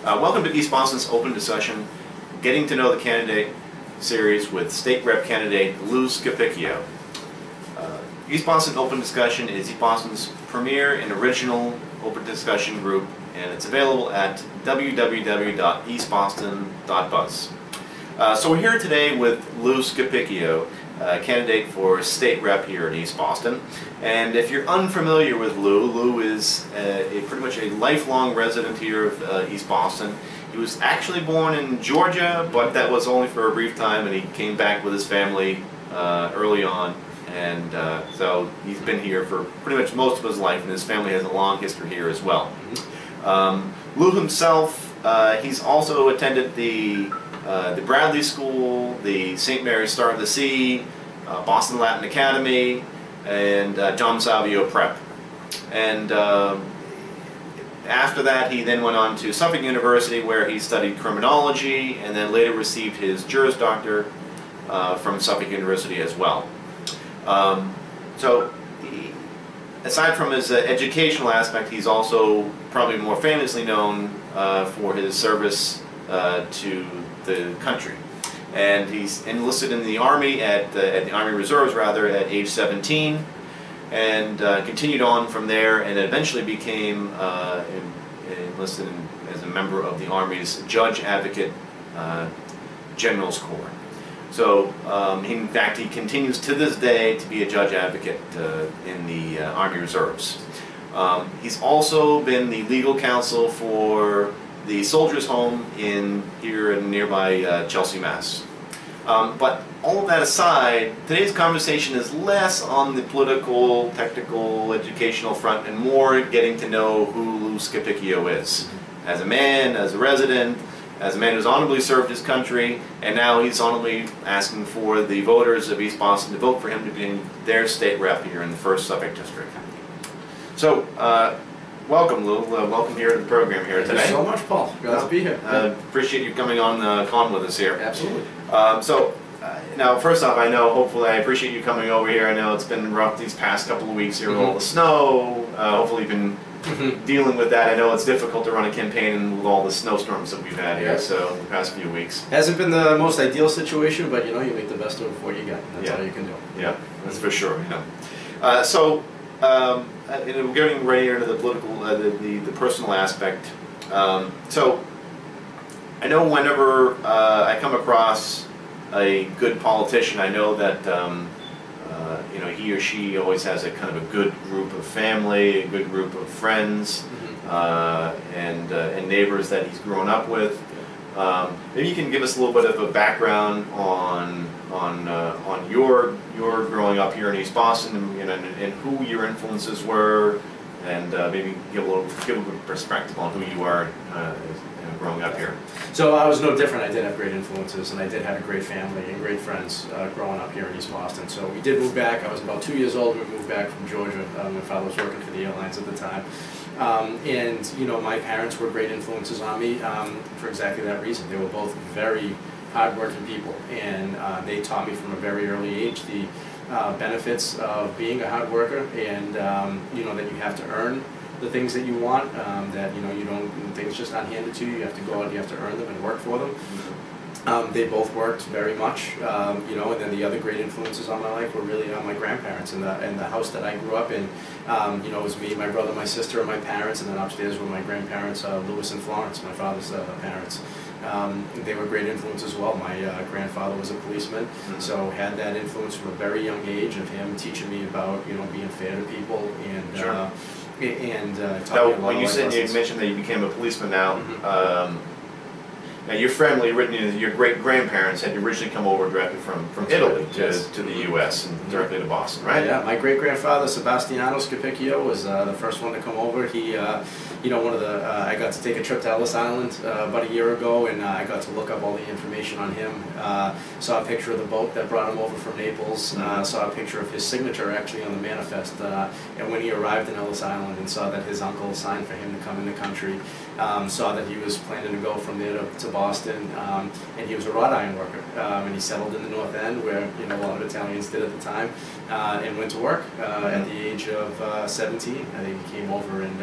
Welcome to East Boston's Open Discussion, Getting to Know the Candidate series with State Rep candidate Lou Scapicchio. East Boston Open Discussion is East Boston's premier and original open discussion group, and it's available at www.eastboston.buzz. So we're here today with Lou Scapicchio, candidate for state rep here in East Boston. And if you're unfamiliar with Lou is pretty much a lifelong resident here of East Boston. He was actually born in Georgia, but that was only for a brief time, and he came back with his family early on. And so he's been here for pretty much most of his life, and his family has a long history here as well. Lou himself, he's also attended the Bradley School, the St. Mary's Star of the Sea, Boston Latin Academy, and John Savio Prep. And after that, he then went on to Suffolk University, where he studied criminology, and then later received his Juris Doctor from Suffolk University as well. Aside from his educational aspect, he's also probably more famously known for his service to the country. And he's enlisted in the Army at the Army Reserves rather at age 17, and continued on from there, and eventually became enlisted as a member of the Army's Judge Advocate General's Corps. So in fact, he continues to this day to be a Judge Advocate in the Army Reserves. He's also been the legal counsel for the Soldiers' Home here in nearby Chelsea, Mass. But all of that aside, today's conversation is less on the political, technical, educational front, and more getting to know who Lou Scapicchio is. As a man, as a resident, as a man who's honorably served his country, and now he's honorably asking for the voters of East Boston to vote for him to be their state rep here in the 1st Suffolk District. So, welcome, Lou. Welcome here to the program here today. Thank you so much, Paul. Glad to be here. Appreciate you coming on with us here. Absolutely. Now, first off, I appreciate you coming over here. I know it's been rough these past couple of weeks here with all the snow. Hopefully you've been dealing with that. I know it's difficult to run a campaign with all the snowstorms that we've had here, so the past few weeks. Hasn't been the most ideal situation, but you make the best of what you got. That's all you can do. Yeah, that's for sure. Yeah. We're getting ready into the political, the personal aspect. So I know whenever I come across a good politician, I know that he or she always has a kind of a good group of family, a good group of friends, and neighbors that he's grown up with. Maybe you can give us a little bit of a background on your growing up here in East Boston, and who your influences were, and maybe give a perspective on who you are growing up here. So I was no different. I did have great influences, and I did have a great family and great friends growing up here in East Boston. So we did move back. I was about 2 years old. We moved back from Georgia. My father was working for the airlines at the time. My parents were great influences on me for exactly that reason. They were both very hard-working people, and they taught me from a very early age the benefits of being a hard worker, and that you have to earn the things that you want, that things just not handed to you. You have to go out, you have to earn them and work for them. They both worked very much, and then the other great influences on my life were really my grandparents, and the house that I grew up in. It was me, my brother, my sister, and my parents, and then upstairs were my grandparents, Louis and Florence, my father's parents. They were great influences as well. My grandfather was a policeman, so had that influence from a very young age of him teaching me about being fair to people, and sure. Taught me a lot when you said you mentioned that you became a policeman now. Now, your family, your great-grandparents had originally come over directly from Italy to the U.S. and directly to Boston, right? Yeah, my great-grandfather, Sebastiano Scapicchio, was the first one to come over. He, I got to take a trip to Ellis Island about a year ago, and I got to look up all the information on him. Saw a picture of the boat that brought him over from Naples. Saw a picture of his signature actually on the manifest. And when he arrived in Ellis Island and saw that his uncle signed for him to come in the country, saw that he was planning to go from there to Boston, and he was a wrought iron worker, and he settled in the North End, where a lot of Italians did at the time, and went to work at the age of 17. I think he came over and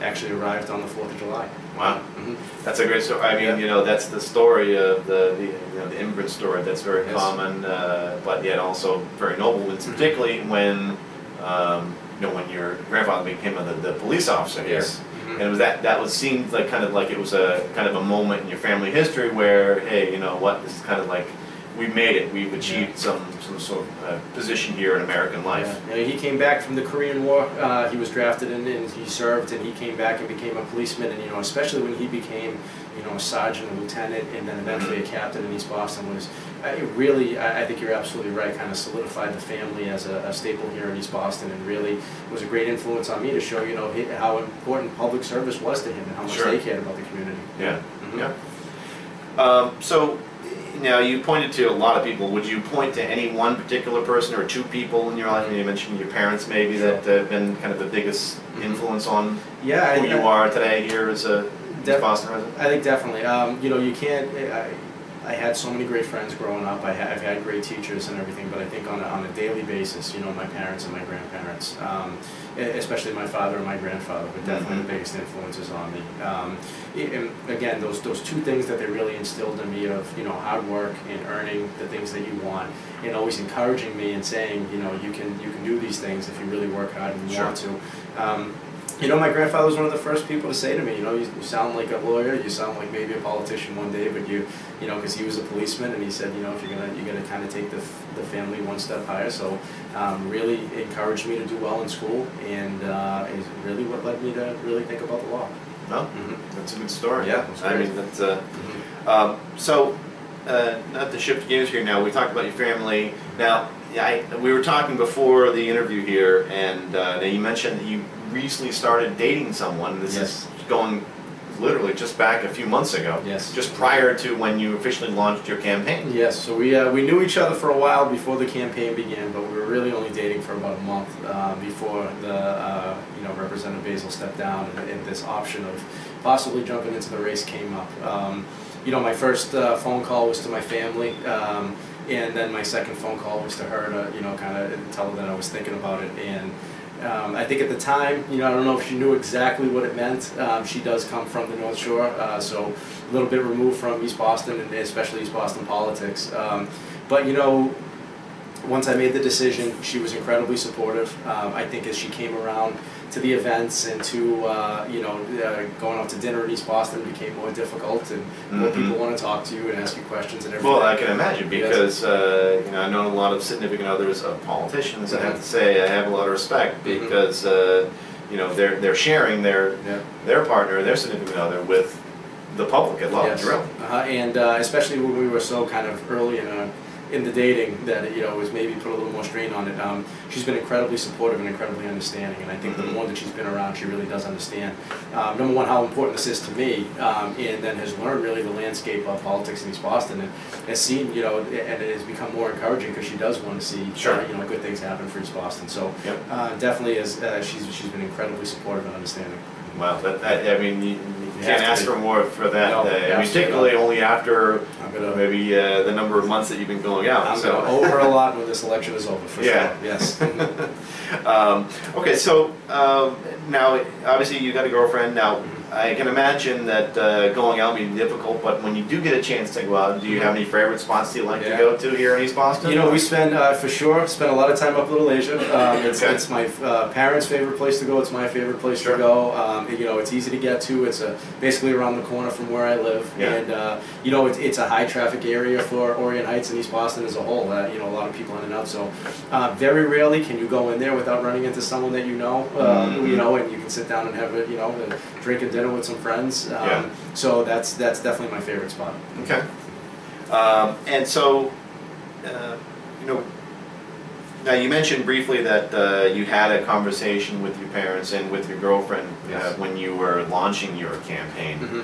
actually arrived on the 4th of July. Wow, that's a great story. I mean, that's the story of the immigrant story. That's very common, but yet also very noble. And particularly when when your grandfather became the police officer here. Yes. And it was that was seemed like kind of like it was a kind of a moment in your family history where, hey, you know what, this is kind of like we made it. We've achieved some sort of position here in American life. Yeah. He came back from the Korean War. He was drafted in and he served, and he came back and became a policeman. And especially when he became a sergeant, a lieutenant, and then eventually a captain in East Boston, was really, I think you're absolutely right, kind of solidified the family as a staple here in East Boston, and really was a great influence on me to show how important public service was to him and how much they cared about the community. Yeah. So now you pointed to a lot of people. Would you point to any one particular person or two people in your life? You mentioned your parents maybe that have been kind of the biggest influence on who you are today here as a East Boston resident? I think definitely. You can't. I had so many great friends growing up. I've had great teachers and everything, but I think on a daily basis, my parents and my grandparents, especially my father and my grandfather, were definitely the biggest influences on me. And again, those two things that they really instilled in me of hard work and earning the things that you want, and always encouraging me and saying you can do these things if you really work hard and you want to. My grandfather was one of the first people to say to me, you sound like a lawyer, you sound like maybe a politician one day, but because he was a policeman, and he said, if you're gonna kind of take the family one step higher. So really encouraged me to do well in school, and is really what led me to really think about the law. Well, that's a good story. Yeah, I mean that's so. Not to shift gears here now. We talked about your family. Now, we were talking before the interview here, and you mentioned that you recently started dating someone. This is going literally just back a few months ago. Yes. Just prior to when you officially launched your campaign. Yes. So we knew each other for a while before the campaign began, but we were really only dating for about a month before the Representative Basil stepped down, and this option of possibly jumping into the race came up. My first phone call was to my family, and then my second phone call was to her to, kind of tell her that I was thinking about it. And I think at the time, I don't know if she knew exactly what it meant. She does come from the North Shore, so a little bit removed from East Boston, and especially East Boston politics. But once I made the decision, she was incredibly supportive. I think as she came around to the events and to going out to dinner in East Boston became more difficult, and more people want to talk to you and ask you questions and everything. Well, I can imagine, because I know a lot of significant others of politicians. I have to say I have a lot of respect, because they're sharing their partner, their significant other, with the public at large, really. And especially when we were so kind of early in the dating, that was maybe put a little more strain on it. She's been incredibly supportive and incredibly understanding, and I think the more that she's been around, she really does understand, number one, how important this is to me, and then has learned really the landscape of politics in East Boston, and has seen, and it has become more encouraging, because she does want to see good things happen for East Boston. So definitely she's been incredibly supportive and understanding. Wow, I mean, you can't ask for more for that. No, I mean, particularly only after maybe the number of months that you've been going out. I'm going to owe her a lot when this election is over, for sure. Yes. Okay, so now obviously you got a girlfriend. Now I can imagine that going out may be difficult, but when you do get a chance to go out, do you have any favorite spots that you like to go to here in East Boston? We spend a lot of time up Little Asia. It's my parents' favorite place to go. It's my favorite place to go. It's easy to get to. It's basically around the corner from where I live, and it's a high traffic area for Orient Heights and East Boston as a whole. A lot of people in and out. So very rarely can you go in there without running into someone that you know, and you can sit down and have a drink and dinner with some friends. So that's definitely my favorite spot. Okay. And so, now you mentioned briefly that you had a conversation with your parents and with your girlfriend when you were launching your campaign.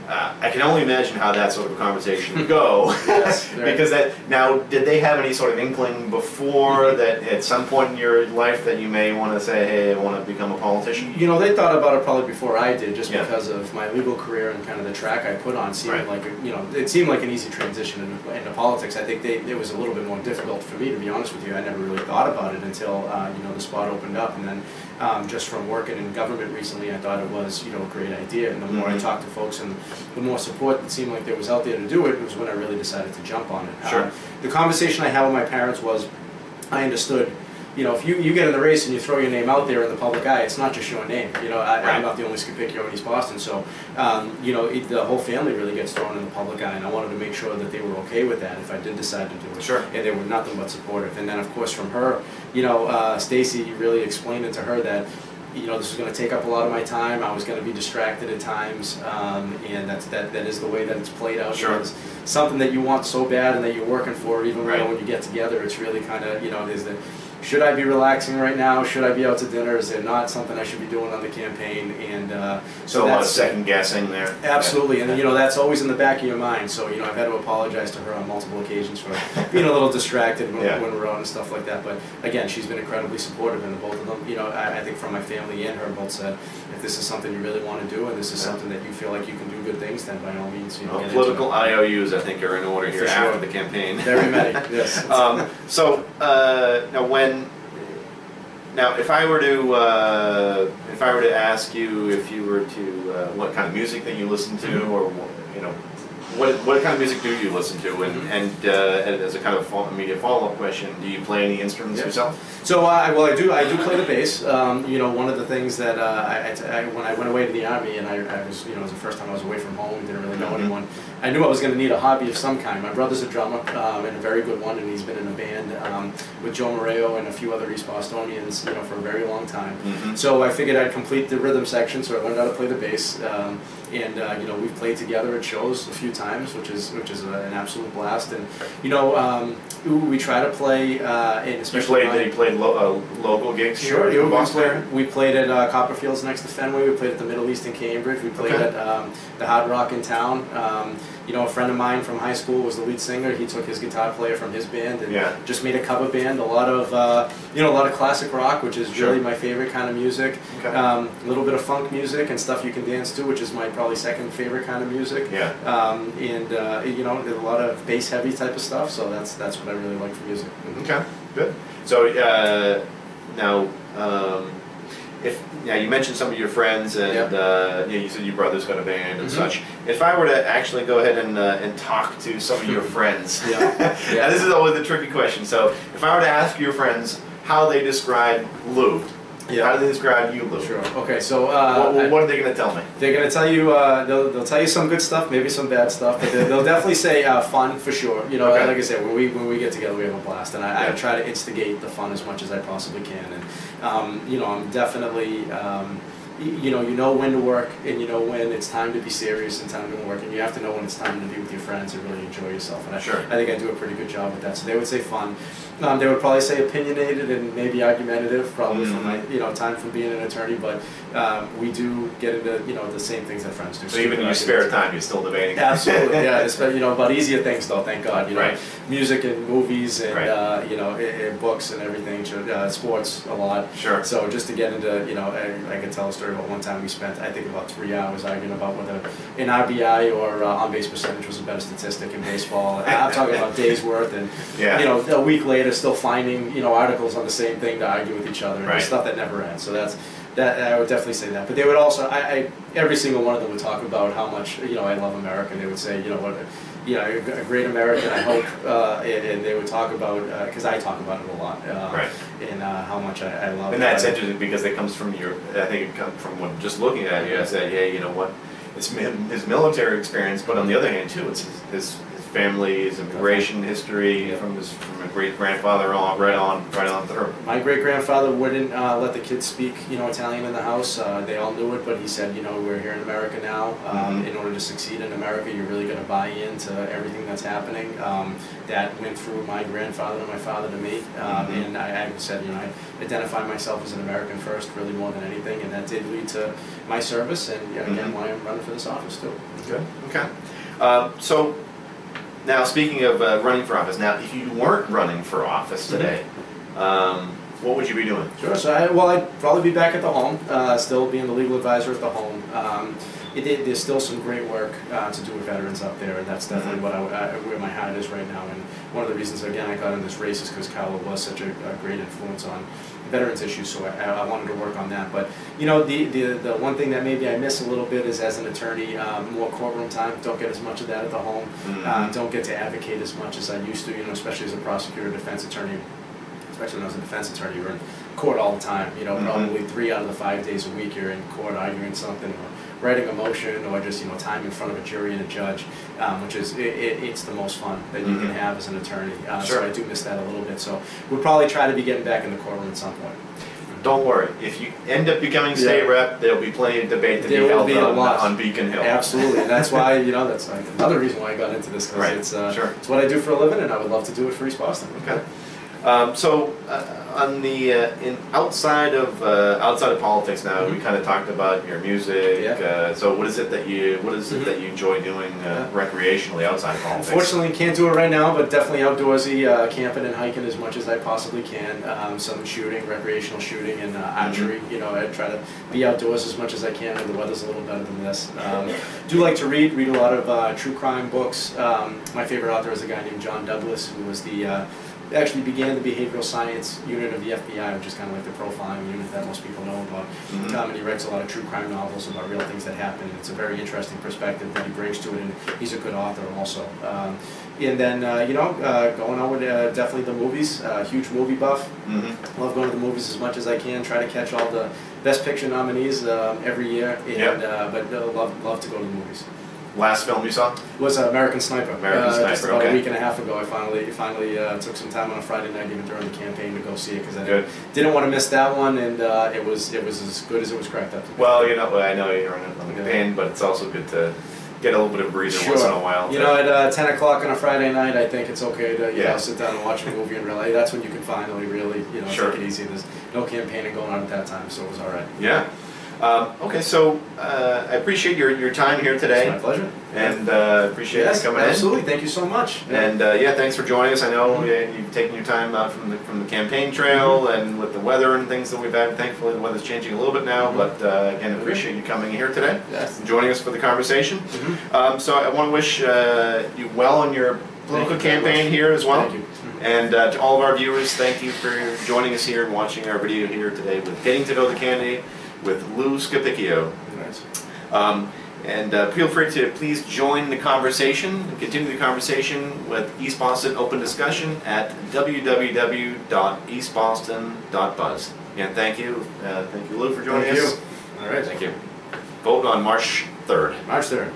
I can only imagine how that sort of a conversation would go. Yes, right. Because now, did they have any sort of inkling before that at some point in your life that you may want to say, hey, I want to become a politician? You know, they thought about it probably before I did, just Yeah. because of my legal career and kind of the track I put on seemed Right. like, it seemed like an easy transition into politics. I think it was a little bit more difficult for me, to be honest with you. I never really thought about it until, the spot opened up, and then just from working in government recently, I thought it was, a great idea. And the more I talked to folks and the more support it seemed like there was out there to do it, was when I really decided to jump on it. Sure. The conversation I had with my parents was, I understood, if you get in the race and you throw your name out there in the public eye, it's not just your name. I'm not the only Scapicchio in East Boston, so the whole family really gets thrown in the public eye, and I wanted to make sure that they were okay with that if I did decide to do it. Sure. And they were nothing but supportive. And then, of course, from her, Stacy really explained it to her that this was going to take up a lot of my time. I was going to be distracted at times, and that is the way that it's played out. Sure. It's something that you want so bad and that you're working for, even Right. when you get together, it's really kind of, there's the, should I be relaxing right now? Should I be out to dinner? Is there not something I should be doing on the campaign? And So a lot of second guessing there. Absolutely, Yeah. and that's always in the back of your mind. So I've had to apologize to her on multiple occasions for being a little distracted when, Yeah. when we're out and stuff like that. But again, she's been incredibly supportive, and both of them, I think from my family and her both said, if this is something you really want to do, and this is something that you feel like you can do good things, then by all means, get into Political it. IOUs, I think, are in order here For sure. after the campaign. Very many, yes. Now, if I were to ask you if you were to what kind of music that you listen to, or what kind of music do you listen to, and as a kind of immediate follow-up question, do you play any instruments yourself? So I do play the bass. One of the things that when I went away to the Army, and I was, it was the first time I was away from home, didn't really know anyone, I knew I was going to need a hobby of some kind. My brother's a drummer, and a very good one, and he's been in a band with Joe Moreo and a few other East Bostonians, for a very long time. So I figured I'd complete the rhythm section, so I learned how to play the bass. We've played together at shows a few times, which is an absolute blast. And we try to play, and especially You played local gigs here? Sure, in Boston? we played at Copperfields next to Fenway. We played at the Middle East in Cambridge. We played at the Hard Rock in town. A friend of mine from high school was the lead singer. He took his guitar player from his band and just made a cover band. A lot of classic rock, which is really my favorite kind of music. Okay. A little bit of funk music and stuff you can dance to, which is my probably second favorite kind of music. Yeah. A lot of bass heavy type of stuff. So that's what I really like for music. Okay, good. So now, you mentioned some of your friends, and you said your brother's got a band and such. If I were to actually go ahead and talk to some of your friends, and this is always the tricky question. So if I were to ask your friends how they describe Lou, how do they describe you, Lou? Sure. Okay. So what are they going to tell me? They're going to tell you. They'll tell you some good stuff, maybe some bad stuff, but they'll definitely say fun for sure. Like I said, when we get together, we have a blast, and I try to instigate the fun as much as I possibly can. And I'm definitely. You know when to work, and you know when it's time to be serious and time to work, and you have to know when it's time to be with your friends and really enjoy yourself. And I think I do a pretty good job with that. So they would say fun. They would probably say opinionated and maybe argumentative, probably from my time from being an attorney. But we do get into the same things that friends do. So even in your spare time, you're still debating. Absolutely, yeah. But easier things though, thank God. Music and movies and and books and everything. Sports a lot. Sure. So just to get into I could tell a story about one time we spent I think about 3 hours arguing about whether an RBI or on-base percentage was a better statistic in baseball. I'm talking about days worth, and a week later still finding articles on the same thing to argue with each other, and stuff that never ends. So that I would definitely say that. But they would also every single one of them would talk about how much I love America. They would say a great American, I hope, and they would talk about, because I talk about it a lot, and how much I love it. And that's interesting because it comes from I think it comes from just looking at you, I said, you know what, it's his military experience, but on the other hand too, it's his family's immigration history from a great grandfather on right on through. My great grandfather wouldn't let the kids speak, Italian in the house. They all knew it, but he said, we're here in America now. In order to succeed in America, you're really going to buy into everything that's happening. That went through my grandfather and my father to me, and I said, I identify myself as an American first, really more than anything, and that did lead to my service, and again, why I'm running for this office too. Good. Okay. So now, speaking of running for office, now if you weren't running for office today, what would you be doing? Sure. So I'd probably be back at the home, still being the legal advisor at the home. There's still some great work to do with veterans up there, and that's definitely where my heart is right now. And one of the reasons, again, I got in this race is because Carlo was such a great influence on veterans issues, so I wanted to work on that. But the one thing that maybe I miss a little bit is, as an attorney, more courtroom time. Don't get as much of that at the home. Don't get to advocate as much as I used to, especially as a prosecutor, defense attorney. Especially when I was a defense attorney, you're in court all the time. Probably 3 out of the 5 days a week you're in court arguing something, or writing a motion, or just time in front of a jury and a judge, which is it's the most fun that you can have as an attorney. So I do miss that a little bit. So we'll probably try to be getting back in the courtroom at some point. Don't worry. If you end up becoming state rep, there'll be plenty of debate to be held on Beacon Hill. Absolutely, and that's why that's another reason why I got into this, because it's what I do for a living, and I would love to do it for East Boston. Okay. On the outside of politics now, we kind of talked about your music. So what is it that you enjoy doing recreationally outside of politics? Unfortunately, can't do it right now, but definitely outdoorsy, camping and hiking as much as I possibly can. Some shooting, recreational shooting, and archery. I try to be outdoors as much as I can when the weather's a little better than this. Do like to read a lot of true crime books. My favorite author is a guy named John Douglas, who was actually began the behavioral science unit of the FBI, which is kind of like the profiling unit that most people know about. And he writes a lot of true crime novels about real things that happen. It's a very interesting perspective that he brings to it, and he's a good author also. And then, going on with definitely the movies, huge movie buff. Love going to the movies as much as I can, try to catch all the Best Picture nominees every year, and but love to go to the movies. Last film you saw? Was American Sniper. Just about a week and a half ago. I finally took some time on a Friday night, even during the campaign, to go see it, because I didn't want to miss that one, and it was as good as it was cracked up to be. Well, I know you're on the campaign, but it's also good to get a little bit of breather once in a while. At 10 o'clock on a Friday night, I think it's okay to sit down and watch a movie and realize that's when you can finally really take it easy. There's no campaigning going on at that time, so it was all right. Yeah. Okay, so I appreciate your time here today. It's my pleasure. And appreciate you coming in. Absolutely, thank you so much. And thanks for joining us. I know you've taken your time out from the campaign trail, and with the weather and things that we've had. Thankfully, the weather's changing a little bit now, but again, appreciate you coming here today and joining us for the conversation. So I want to wish you well in your political campaign here as well. Thank you. And to all of our viewers, thank you for joining us here and watching our video here today with Getting to Know the Candidate with Lou Scapicchio. And feel free to please join the conversation and continue the conversation with East Boston Open Discussion at www.eastboston.buzz. Again, thank you. Thank you, Lou, for joining us. All right. Thank you. Vote on March 3rd. March 3rd.